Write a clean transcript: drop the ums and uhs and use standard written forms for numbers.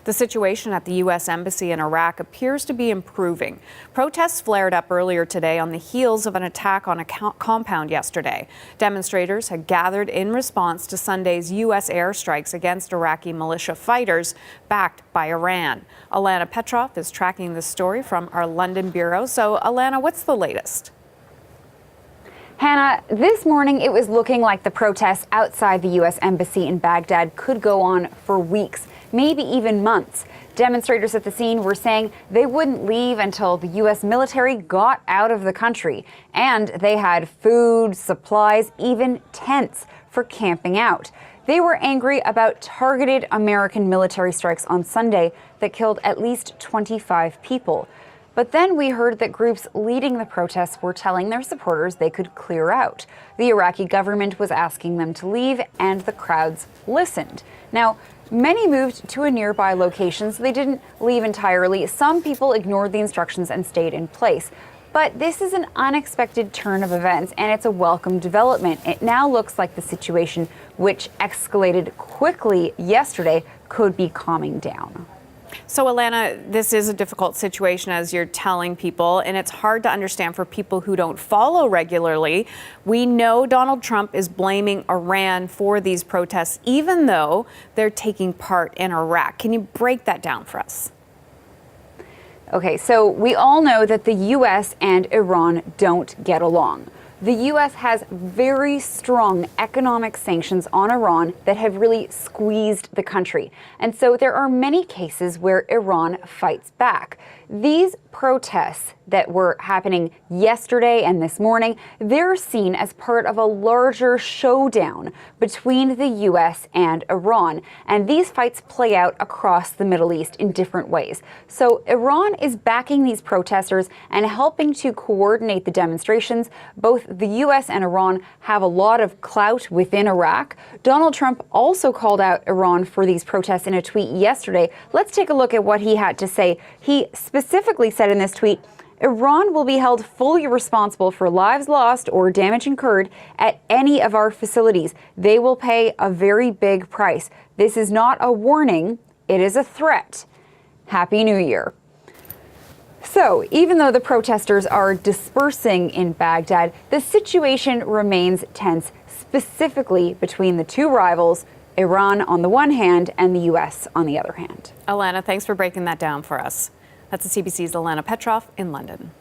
The situation at the U.S. Embassy in Iraq appears to be improving. Protests flared up earlier today on the heels of an attack on a compound yesterday. Demonstrators had gathered in response to Sunday's U.S. airstrikes against Iraqi militia fighters backed by Iran. Alana Petrov is tracking this story from our London bureau. So, Alana, what's the latest? Hannah, this morning it was looking like the protests outside the U.S. Embassy in Baghdad could go on for weeks, maybe even months. Demonstrators at the scene were saying they wouldn't leave until the U.S. military got out of the country. And they had food, supplies, even tents for camping out. They were angry about targeted American military strikes on Sunday that killed at least 25 people. But then we heard that groups leading the protests were telling their supporters they could clear out. The Iraqi government was asking them to leave, and the crowds listened. Now, many moved to a nearby location, so they didn't leave entirely. Some people ignored the instructions and stayed in place. But this is an unexpected turn of events, and it's a welcome development. It now looks like the situation, which escalated quickly yesterday, could be calming down. So, Alana, this is a difficult situation, as you're telling people, and it's hard to understand for people who don't follow regularly. We know Donald Trump is blaming Iran for these protests, even though they're taking part in Iraq. Can you break that down for us? Okay, so we all know that the U.S. and Iran don't get along. The U.S. has very strong economic sanctions on Iran that have really squeezed the country. And so there are many cases where Iran fights back. These protests that were happening yesterday and this morning, they're seen as part of a larger showdown between the U.S. and Iran. And these fights play out across the Middle East in different ways. So Iran is backing these protesters and helping to coordinate the demonstrations. Both the U.S. and Iran have a lot of clout within Iraq. Donald Trump also called out Iran for these protests in a tweet yesterday. Let's take a look at what he had to say. He specifically said in this tweet, "Iran will be held fully responsible for lives lost or damage incurred at any of our facilities. They will pay a very big price. This is not a warning, it is a threat. Happy New Year." So, even though the protesters are dispersing in Baghdad, the situation remains tense, specifically between the two rivals, Iran on the one hand and the U.S. on the other hand. Alana, thanks for breaking that down for us. That's the CBC's Alana Petrov in London.